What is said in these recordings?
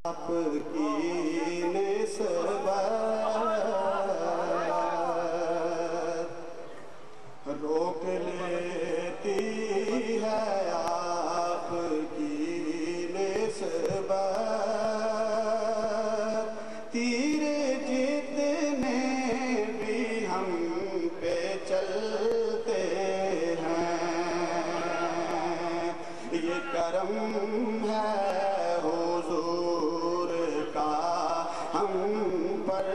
آپ کی نسبت روک لیتی ہے، آپ کی نسبت تیر جتنے بھی ہم پہ چلتے ہیں، یہ کرم ہے حضور کا ہم پر۔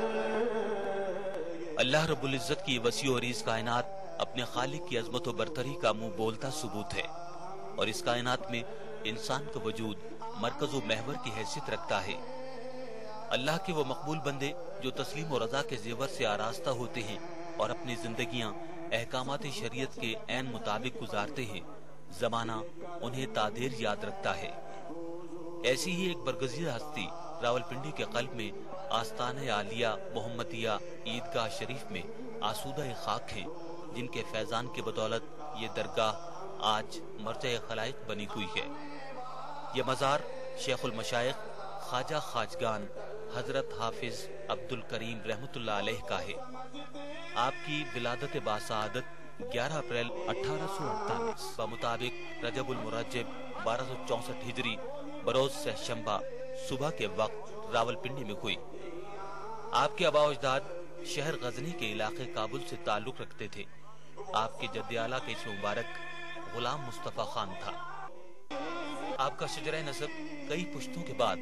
اللہ رب العزت کی وسیع و عریض کائنات اپنے خالق کی عظمت و برتری کا منہ بولتا ثبوت ہے، اور اس کائنات میں انسان کا وجود مرکز و محور کی حیثیت رکھتا ہے۔ اللہ کے وہ مقبول بندے جو تسلیم و رضا کے زیور سے آراستہ ہوتے ہیں اور اپنی زندگیاں احکامات شریعت کے عین مطابق گزارتے ہیں، زمانہ انہیں تادیر یاد رکھتا ہے۔ ایسی ہی ایک برگزیدہ ہستی راولپنڈی کے قلب میں آستانہ عالیہ محمدیہ عیدگاہ شریف میں آسودہ خاک ہیں، جن کے فیضان کے بدولت یہ درگاہ آج مرجع خلائق بنی ہوئی ہے۔ یہ مزار شیخ المشائخ خواجہ خواجگان حضرت حافظ عبد الکریم رحمۃ اللہ علیہ کا ہے۔ آپ کی ولادت باسعادت 11 اپریل 1848 بمطابق رجب المرجب 1264 ہجری بروز سہشنبہ صبح کے وقت راولپنڈی میں ہوئی۔ آپ کے آباء و اجداد شہر غزنی کے علاقے کابل سے تعلق رکھتے تھے۔ آپ کے جد اعلیٰ کا اسم مبارک غلام مصطفیٰ خان تھا۔ آپ کا شجرہ نسب کئی پشتوں کے بعد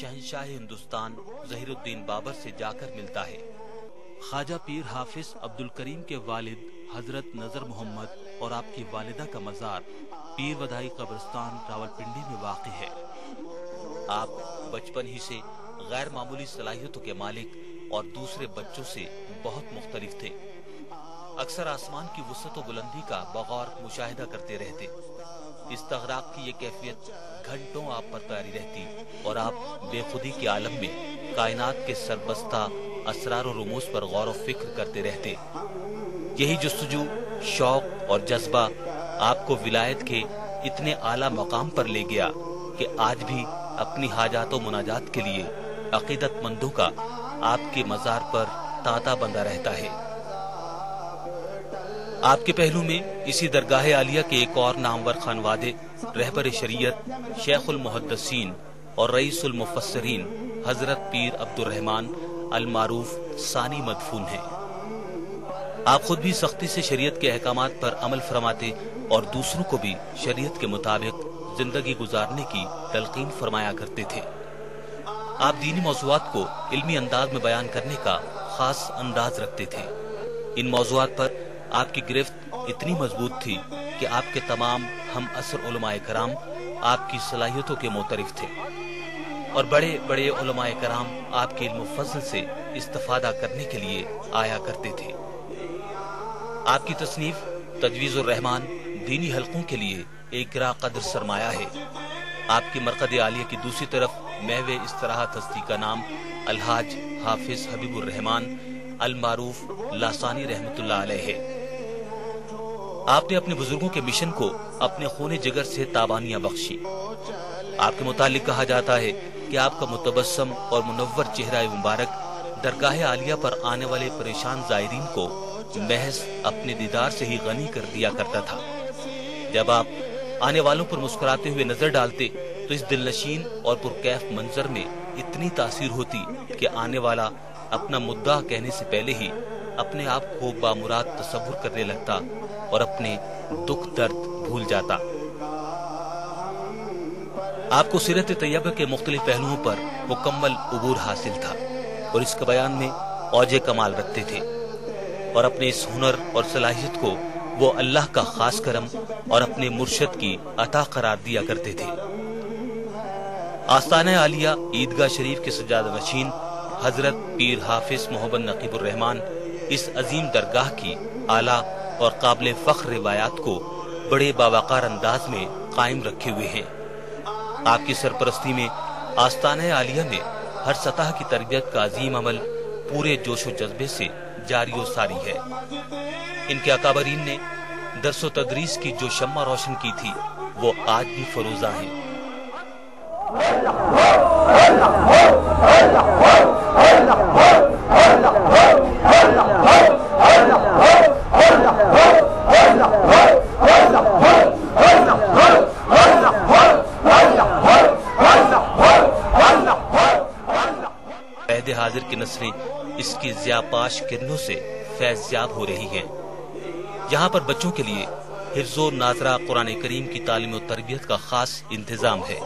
شہنشاہ ہندوستان ظہیر الدین بابر سے جا کر ملتا ہے۔ خواجہ پیر حافظ عبد الکریم کے والد حضرت نظر محمد اور آپ کی والدہ کا مزار پیر ودائی قبرستان راولپنڈی میں واقع ہے۔ آپ بچپن ہی سے غیر معمولی صلاحیتوں کے مالک اور دوسرے بچوں سے بہت مختلف تھے۔ اکثر آسمان کی وسعت و بلندی کا بغور مشاہدہ کرتے رہتے۔ استغراق کی یہ کیفیت گھنٹوں آپ پر طاری رہتی اور آپ بے خودی کے عالم میں کائنات کے سربستہ اسرار و رموز پر غور و فکر کرتے رہتے۔ یہی جستجو، شوق اور جذبہ آپ کو ولایت کے اتنے اعلیٰ مقام پر لے گیا کہ آج بھی اپنی حاجات و مناجات کے لیے عقیدت مندوں کا آپ کے مزار پر تانتا بندہ رہتا ہے۔ آپ کے پہلو میں اسی درگاہ عالیہ کے ایک اور نامور خانوادے رہبر شریعت شیخ المحدثین اور رئیس المفسرین حضرت پیر عبد الرحمن المعروف ثانی مدفون ہیں۔ آپ خود بھی سختی سے شریعت کے احکامات پر عمل فرماتے اور دوسروں کو بھی شریعت کے مطابق زندگی گزارنے کی تلقین فرمایا کرتے تھے۔ آپ دینی موضوعات کو علمی انداز میں بیان کرنے کا خاص انداز رکھتے تھے۔ ان موضوعات پر آپ کی گرفت اتنی مضبوط تھی کہ آپ کے تمام ہم عصر علماء کرام آپ کی صلاحیتوں کے معترف تھے، اور بڑے بڑے علماء کرام آپ کے علم و فضل سے استفادہ کرنے کے لیے آیا کرتے تھے۔ آپ کی تصنیف تجویز الرحمان دینی حلقوں کے لیے ایک گراں قدر سرمایہ ہے۔ آپ کی مرقد عالیہ کی دوسری طرف محو استراحت ہستی کا نام الحاج حافظ حبیب الرحمان المعروف لاسانی رحمۃ اللہ علیہ ہے۔ آپ نے اپنے بزرگوں کے مشن کو اپنے خون جگر سے تابانیاں بخشی۔ آپ کے متعلق کہا جاتا ہے کہ آپ کا متبسم اور منور چہرہ مبارک درگاہ عالیہ پر آنے والے پریشان زائرین کو محض اپنے دیدار سے ہی غنی کر دیا کرتا تھا۔ جب آپ آنے والوں پر مسکراتے ہوئے نظر ڈالتے تو اس دلنشین اور پرکیف منظر میں اتنی تاثیر ہوتی کہ آنے والا اپنا مدعا کہنے سے پہلے ہی اپنے آپ کو بامراد تصور کرنے لگتا اور اپنے دکھ درد بھول جاتا۔ آپ کو سیرت طیبہ کے مختلف پہلوؤں پر مکمل عبور حاصل تھا اور اس کے بیان میں اوج کمال رکھتے تھے، اور اپنے اس ہنر اور صلاحیت کو وہ اللہ کا خاص کرم اور اپنے مرشد کی عطا قرار دیا کرتے تھے۔ آستانہ عالیہ عیدگاہ شریف کے سجادہ نشین حضرت پیر حافظ محمد نقیب الرحمان اس عظیم درگاہ کی اعلیٰ اور قابل فخر روایات کو بڑے باوقار انداز میں قائم رکھے ہوئے ہیں۔ آپ کی سرپرستی میں آستانہ عالیہ میں ہر سطح کی تربیت کا عظیم عمل پورے جوش و جذبے سے جاری و ساری ہے۔ ان کے اکابرین نے درس و تدریس کی جو شمع روشن کی تھی وہ آج بھی فروزہ ہیں۔ حاضر کی نسلیں اس کی ضیاپاش کرنوں سے فیض یاب ہو رہی ہیں۔ یہاں پر بچوں کے لیے حفظ و ناظرہ قرآن کریم کی تعلیم و تربیت کا خاص انتظام ہے۔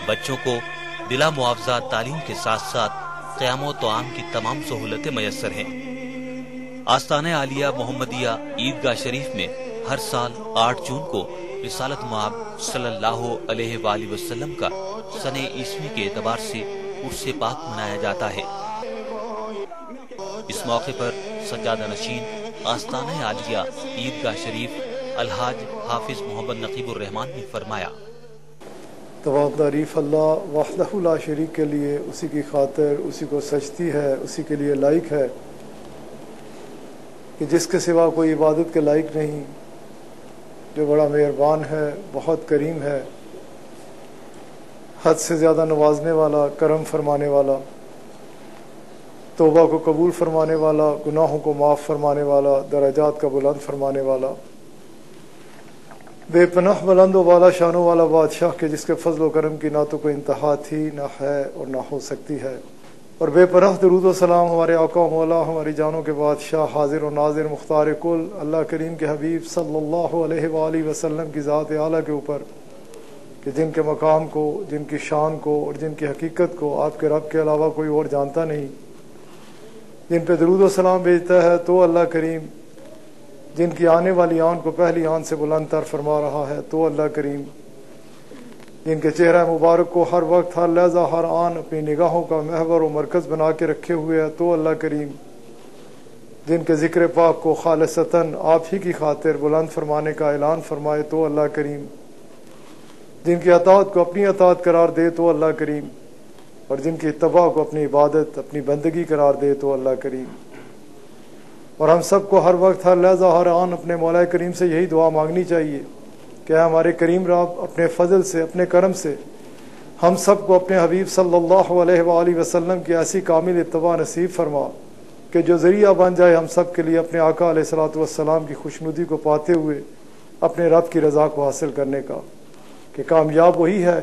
بچوں کو بلا معاوضہ تعلیم کے ساتھ ساتھ قیام و طعام کی تمام سہولتیں میسر ہیں۔ آستانہ عالیہ محمدیہ عیدگاہ شریف میں ہر سال 8 جون کو رسالت مآب صلی اللہ علیہ وآلہ وسلم کا سنہ عیسوی کے اعتبار سے عرس پاک منایا جاتا ہے۔ اس موقع پر سجادہ نشین آستانہ عالیہ عیدگاہ شریف الحاج حافظ محمد نقیب الرحمان نے فرمایا، تمام تعریف اللہ وحدہ لا شریک کے لیے، اسی کی خاطر اسی کو سجتی ہے، اسی کے لیے لائق ہے کہ جس کے سوا کوئی عبادت کے لائق نہیں، جو بڑا مہربان ہے، بہت کریم ہے، حد سے زیادہ نوازنے والا، کرم فرمانے والا، توبہ کو قبول فرمانے والا، گناہوں کو معاف فرمانے والا، درجات کا بلند فرمانے والا، بے پناہ بلند و بالا شانوں والا بادشاہ کے جس کے فضل و کرم کی نہ تو کوئی انتہا تھی، نہ ہے اور نہ ہو سکتی ہے، اور بے پناہ درود و سلام ہمارے آقا و مولا، ہماری جانوں کے بادشاہ، حاضر و ناظر، مختار کل، اللہ کریم کے حبیب صلی اللہ علیہ وآلہ وسلم کی ذات اعلیٰ کے اوپر، کہ جن کے مقام کو، جن کی شان کو اور جن کی حقیقت کو آپ کے رب کے علاوہ کوئی اور جانتا نہیں، جن پہ درود و سلام بھیجتا ہے تو اللہ کریم، جن کی آنے والی آن کو پہلی آن سے بلند تر فرما رہا ہے تو اللہ کریم، جن کے چہرہ مبارک کو ہر وقت، ہر لحظہ، ہر آن اپنی نگاہوں کا محور و مرکز بنا کے رکھے ہوئے ہے تو اللہ کریم، جن کے ذکر پاک کو خالصتاً آپ ہی کی خاطر بلند فرمانے کا اعلان فرمائے تو اللہ کریم، جن کی اطاعت کو اپنی اطاعت قرار دے تو اللہ کریم، اور جن کی اتباع کو اپنی عبادت، اپنی بندگی قرار دے تو اللہ کریم۔ اور ہم سب کو ہر وقت، ہر لحظہ، ہر آن اپنے مولا کریم سے یہی دعا مانگنی چاہیے کہ ہمارے کریم رب اپنے فضل سے، اپنے کرم سے ہم سب کو اپنے حبیب صلی اللہ علیہ وآلہ وسلم کی ایسی کامل اتباع نصیب فرما کہ جو ذریعہ بن جائے ہم سب کے لیے اپنے آقا علیہ الصلوۃ والسلام کی خوشنودی کو پاتے ہوئے اپنے رب کی رضا کو حاصل کرنے کا، کہ کامیاب وہی ہے،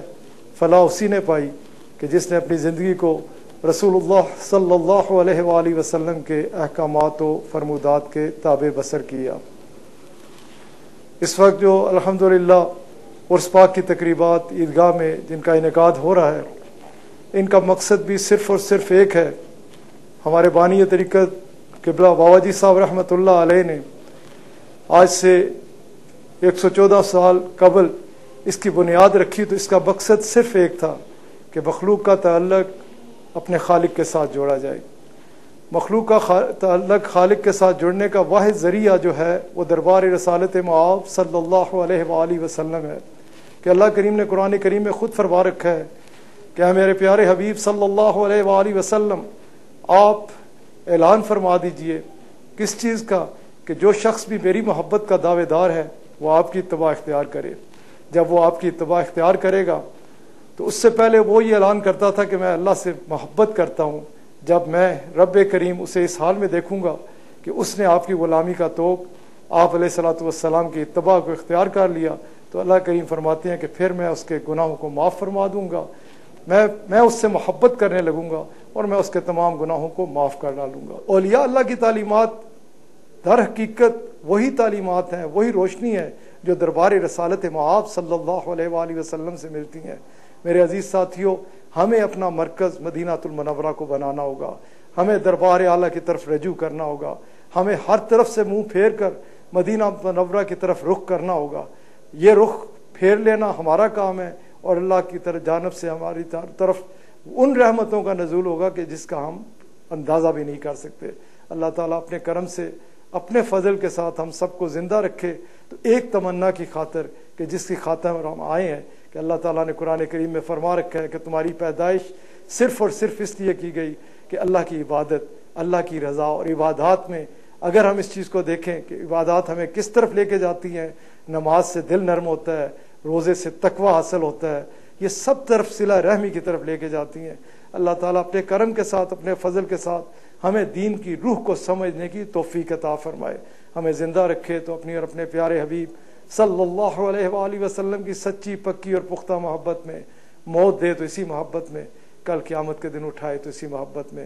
فلاح اسی نے پائی کہ جس نے اپنی زندگی کو رسول اللہ صلی اللہ علیہ وآلہ وسلم کے احکامات و فرمودات کے تابع بسر کیا۔ اس وقت جو الحمدللہ عرس پاک کی تقریبات عیدگاہ میں جن کا انعقاد ہو رہا ہے، ان کا مقصد بھی صرف اور صرف ایک ہے۔ ہمارے بانی طریقت قبلہ بابا جی صاحب رحمۃ اللہ علیہ نے آج سے 114 سال قبل اس کی بنیاد رکھی، تو اس کا مقصد صرف ایک تھا کہ مخلوق کا تعلق اپنے خالق کے ساتھ جوڑا جائے۔ مخلوق کا تعلق خالق کے ساتھ جڑنے کا واحد ذریعہ جو ہے وہ دربار رسالت مآب صلی اللہ علیہ وآلہ وسلم ہے، کہ اللہ کریم نے قرآن کریم میں خود فرما رکھا ہے کہ اے میرے پیارے حبیب صلی اللہ علیہ وآلہ وسلم، آپ اعلان فرما دیجئے کس چیز کا، کہ جو شخص بھی میری محبت کا دعوے دار ہے وہ آپ کی اتباع اختیار کرے۔ جب وہ آپ کی اتباع اختیار کرے گا تو اس سے پہلے وہ یہ اعلان کرتا تھا کہ میں اللہ سے محبت کرتا ہوں، جب میں رب کریم اسے اس حال میں دیکھوں گا کہ اس نے آپ کی غلامی کا توق، آپ علیہ الصلوۃ والسلام کی اتباع کو اختیار کر لیا، تو اللہ کریم فرماتے ہیں کہ پھر میں اس کے گناہوں کو معاف فرما دوں گا، میں اس سے محبت کرنے لگوں گا اور میں اس کے تمام گناہوں کو معاف کر ڈالوں گا۔ اولیاء اللہ کی تعلیمات در حقیقت وہی تعلیمات ہیں، وہی روشنی ہے جو دربار رسالت مآب صلی اللہ علیہ وآلہ وسلم سے ملتی ہیں۔ میرے عزیز ساتھیوں، ہمیں اپنا مرکز مدینہ المنورہ کو بنانا ہوگا، ہمیں دربار اعلیٰ کی طرف رجوع کرنا ہوگا، ہمیں ہر طرف سے منہ پھیر کر مدینہ منورہ کی طرف رخ کرنا ہوگا۔ یہ رخ پھیر لینا ہمارا کام ہے، اور اللہ کی طرف جانب سے ہماری طرف ان رحمتوں کا نزول ہوگا کہ جس کا ہم اندازہ بھی نہیں کر سکتے۔ اللہ تعالیٰ اپنے کرم سے، اپنے فضل کے ساتھ ہم سب کو زندہ رکھے۔ تو ایک تمنا کی خاطر کہ جس کی خاطر ہم آئے ہیں، کہ اللہ تعالیٰ نے قرآن کریم میں فرما رکھا ہے کہ تمہاری پیدائش صرف اور صرف اس لیے کی گئی کہ اللہ کی عبادت، اللہ کی رضا، اور عبادات میں اگر ہم اس چیز کو دیکھیں کہ عبادات ہمیں کس طرف لے کے جاتی ہیں، نماز سے دل نرم ہوتا ہے، روزے سے تقوی حاصل ہوتا ہے، یہ سب طرف صلہ رحمی کی طرف لے کے جاتی ہیں۔ اللہ تعالیٰ اپنے کرم کے ساتھ، اپنے فضل کے ساتھ ہمیں دین کی روح کو سمجھنے کی توفیق عطا فرمائے، ہمیں زندہ رکھے تو اپنی اور اپنے پیارے حبیب صلی اللہ علیہ وآلہ وسلم کی سچی، پکی اور پختہ محبت میں، موت دے تو اسی محبت میں، کل قیامت کے دن اٹھائے تو اسی محبت میں۔